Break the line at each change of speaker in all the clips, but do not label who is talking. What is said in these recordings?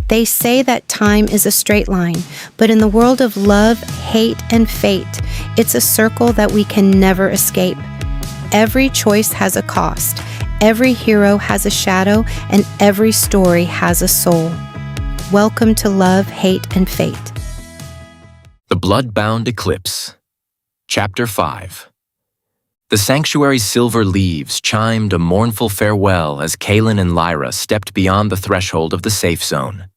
They say that time is a straight line, but in the world of love, hate, and fate, it's a circle that we can never escape. Every choice has a cost, every hero has a shadow, and every story has a soul. Welcome to Love, Hate, and Fate.
The Blood-Bound Eclipse. Chapter 5. The sanctuary's silver leaves chimed a mournful farewell as Kaelen and Lyra stepped beyond the threshold of the safe zone.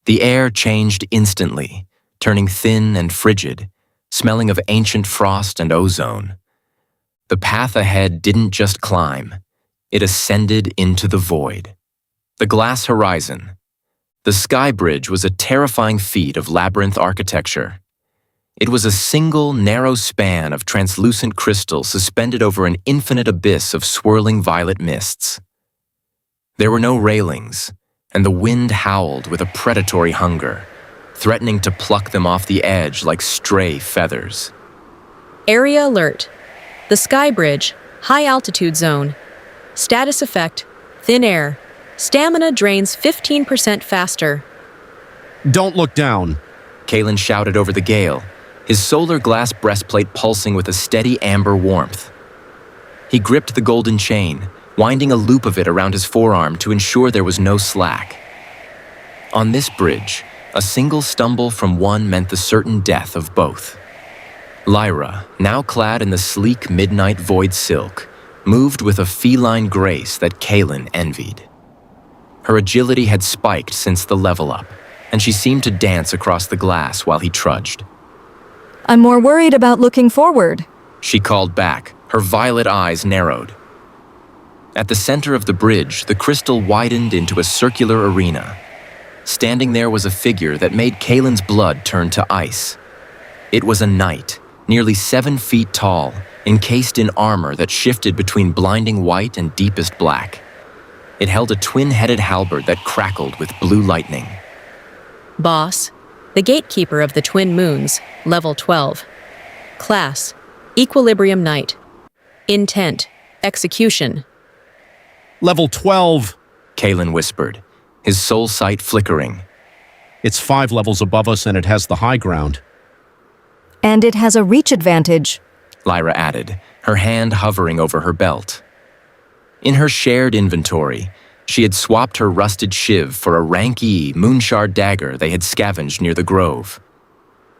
The air changed instantly, turning thin and frigid, smelling of ancient frost and ozone. The path ahead didn't just climb, it ascended into the void. The glass horizon. The sky bridge was a terrifying feat of labyrinth architecture. It was a single, narrow span of translucent crystal suspended over an infinite abyss of swirling violet mists. There were no railings, and the wind howled with a predatory hunger, threatening to pluck them off the edge like stray feathers.
Area alert. The sky bridge, high altitude zone. Status effect, thin air. Stamina drains 15% faster.
Don't look down,
Kaelen shouted over the gale, his solar glass breastplate pulsing with a steady amber warmth. He gripped the golden chain, winding a loop of it around his forearm to ensure there was no slack. On this bridge, a single stumble from one meant the certain death of both. Lyra, now clad in the sleek midnight void silk, moved with a feline grace that Kaelen envied. Her agility had spiked since the level up, and she seemed to dance across the glass while he trudged.
I'm more worried about looking forward,
She called back, her violet eyes narrowed. At the center of the bridge, the crystal widened into a circular arena. Standing there was a figure that made Kaelen's blood turn to ice. It was a knight, nearly 7 feet tall, encased in armor that shifted between blinding white and deepest black. It held a twin-headed halberd that crackled with blue lightning.
Boss, the Gatekeeper of the Twin Moons, level 12. Class, Equilibrium Knight. Intent, execution.
Level 12.
Kaelen whispered, his soul sight flickering.
It's 5 levels above us and it has the high ground.
and it has a reach advantage,
Lyra added, her hand hovering over her belt. In her shared inventory, she had swapped her rusted shiv for a rank E moonshard dagger they had scavenged near the grove.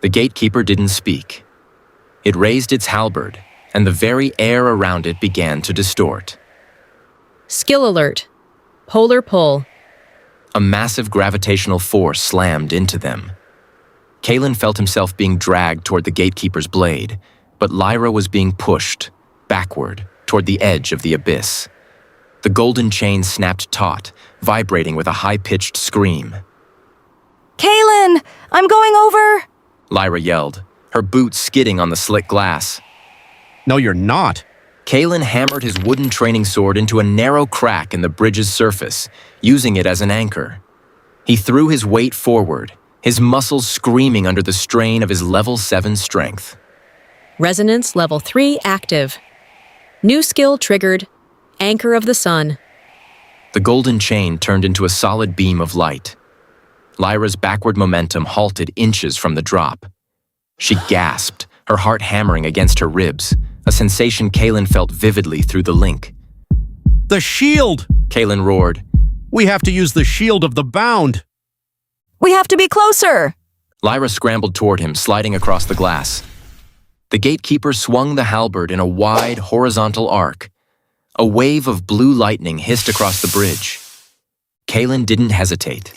The Gatekeeper didn't speak. It raised its halberd, and the very air around it began to distort.
Skill alert. Polar pull.
A massive gravitational force slammed into them. Kaelen felt himself being dragged toward the Gatekeeper's blade, but Lyra was being pushed, backward, toward the edge of the abyss. The golden chain snapped taut, vibrating with a high-pitched scream.
Kaelen, I'm going over!
Lyra yelled, her boots skidding on the slick glass.
No, you're not.
Kaelen hammered his wooden training sword into a narrow crack in the bridge's surface, using it as an anchor. He threw his weight forward, his muscles screaming under the strain of his level 7 strength.
Resonance level 3 active. New skill triggered. Anchor of the Sun.
The golden chain turned into a solid beam of light. Lyra's backward momentum halted inches from the drop. She gasped, her heart hammering against her ribs, a sensation Kaelen felt vividly through the link.
The shield!
Kaelen roared.
We have to use the shield of the bound.
We have to be closer!
Lyra scrambled toward him, sliding across the glass. The Gatekeeper swung the halberd in a wide, horizontal arc. A wave of blue lightning hissed across the bridge. Kaelen didn't hesitate.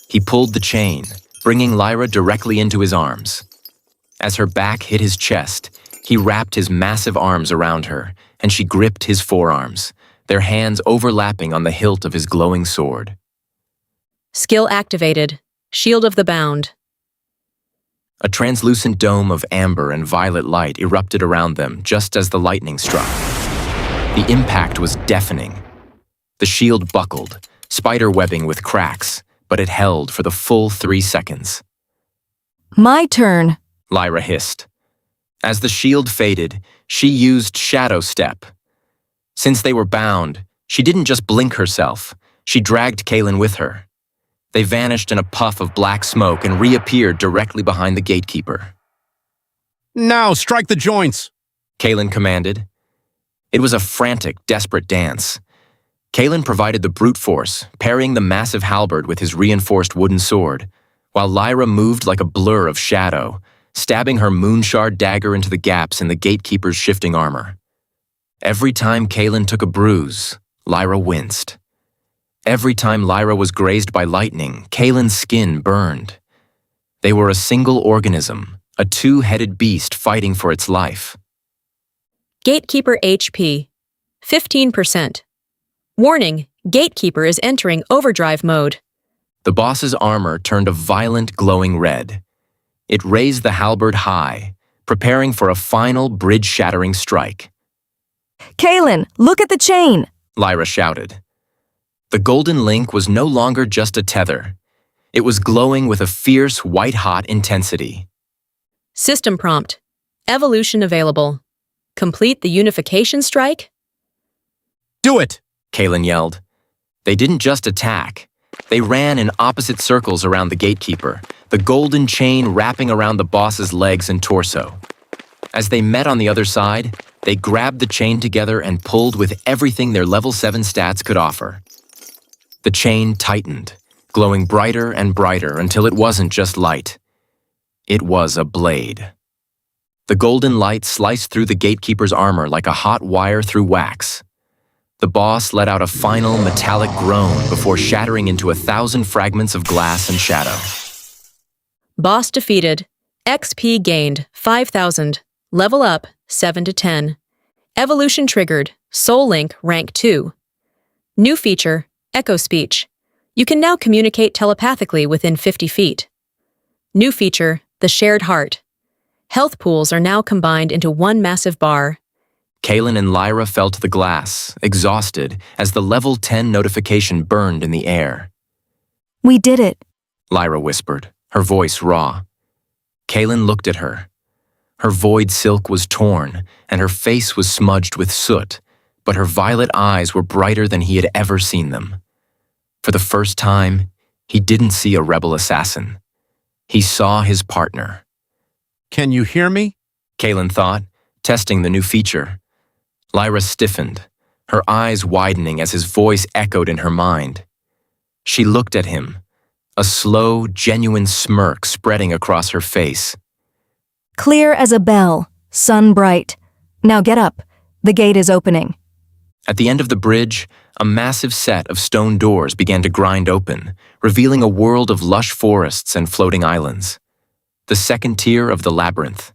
He pulled the chain, bringing Lyra directly into his arms. As her back hit his chest, he wrapped his massive arms around her, and she gripped his forearms, their hands overlapping on the hilt of his glowing sword.
Skill activated. Shield of the Bound.
A translucent dome of amber and violet light erupted around them just as the lightning struck. The impact was deafening. The shield buckled, spider-webbing with cracks, but it held for the full 3 seconds.
My turn,
Lyra hissed. As the shield faded, she used Shadow Step. Since they were bound, she didn't just blink herself, she dragged Kaelen with her. They vanished in a puff of black smoke and reappeared directly behind the Gatekeeper.
Now, strike the joints!
Kaelen commanded. It was a frantic, desperate dance. Kaelen provided the brute force, parrying the massive halberd with his reinforced wooden sword, while Lyra moved like a blur of shadow, stabbing her moonshard dagger into the gaps in the Gatekeeper's shifting armor. Every time Kaelen took a bruise, Lyra winced. Every time Lyra was grazed by lightning, Kaelen's skin burned. They were a single organism, a two-headed beast fighting for its life.
Gatekeeper HP, 15%. Warning, Gatekeeper is entering overdrive mode.
The boss's armor turned a violent, glowing red. It raised the halberd high, preparing for a final bridge-shattering strike.
Kaelen, look at the chain!
Lyra shouted. The golden link was no longer just a tether. It was glowing with a fierce, white-hot intensity.
System prompt. Evolution available. Complete the unification strike?
Do it!
Kaelen yelled. They didn't just attack. They ran in opposite circles around the Gatekeeper, the golden chain wrapping around the boss's legs and torso. As they met on the other side, they grabbed the chain together and pulled with everything their level 7 stats could offer. The chain tightened, glowing brighter and brighter until it wasn't just light. It was a blade. The golden light sliced through the Gatekeeper's armor like a hot wire through wax. The boss let out a final metallic groan before shattering into 1,000 fragments of glass and shadow.
Boss defeated. XP gained, 5,000. Level up, 7 to 10. Evolution triggered. Soul Link, rank 2. New feature, Echo Speech. You can now communicate telepathically within 50 feet. New feature, the Shared Heart. Health pools are now combined into one massive bar.
Kaelen and Lyra fell to the glass, exhausted, as the level 10 notification burned in the air.
We did it.
Lyra whispered, her voice raw. Kaelen looked at her. Her void silk was torn, and her face was smudged with soot, but her violet eyes were brighter than he had ever seen them. For the first time, he didn't see a rebel assassin. He saw his partner.
Can you hear me?
Kaelen thought, testing the new feature. Lyra stiffened, her eyes widening as his voice echoed in her mind. She looked at him, a slow, genuine smirk spreading across her face.
Clear as a bell, sun bright. Now get up. The gate is opening.
At the end of the bridge, a massive set of stone doors began to grind open, revealing a world of lush forests and floating islands. The second tier of the Labyrinth.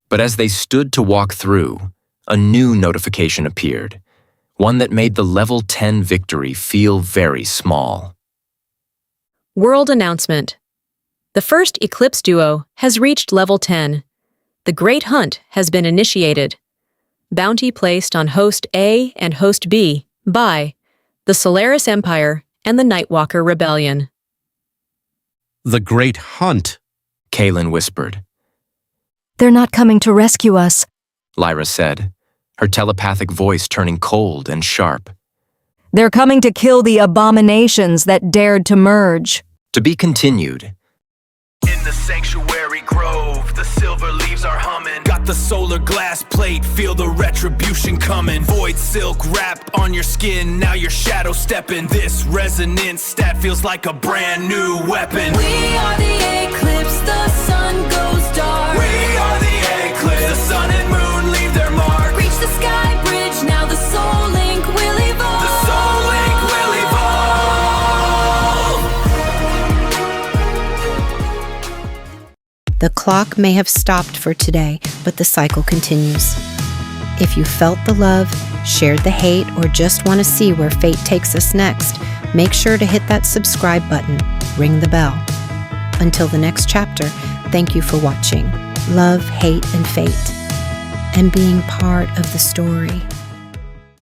But as they stood to walk through, a new notification appeared, one that made the level 10 victory feel very small.
World announcement. The first Eclipse duo has reached level 10. The Great Hunt has been initiated. Bounty placed on Host A and Host B by the Solaris Empire and the Nightwalker Rebellion.
The Great Hunt,
Kaelen whispered.
They're not coming to rescue us.
Lyra said, her telepathic voice turning cold and sharp.
They're coming to kill the abominations that dared to merge.
To be continued.
In the sanctuary grove, the silver leaves are humming. Got the solar glass plate, feel the retribution coming. Void silk wrap on your skin, now you're shadow stepping. This resonance stat feels like a brand new weapon.
We are the eclipse, the sun goes dark.
We are the eclipse, the sun and moon leave their mark.
Reach the sky bridge, now the soul link will evolve.
The soul link will evolve.
The clock may have stopped for today, but the cycle continues. If you felt the love, shared the hate, or just want to see where fate takes us next, make sure to hit that subscribe button, ring the bell. Until the next chapter, thank you for watching Love, Hate, and Fate, and being part of the story.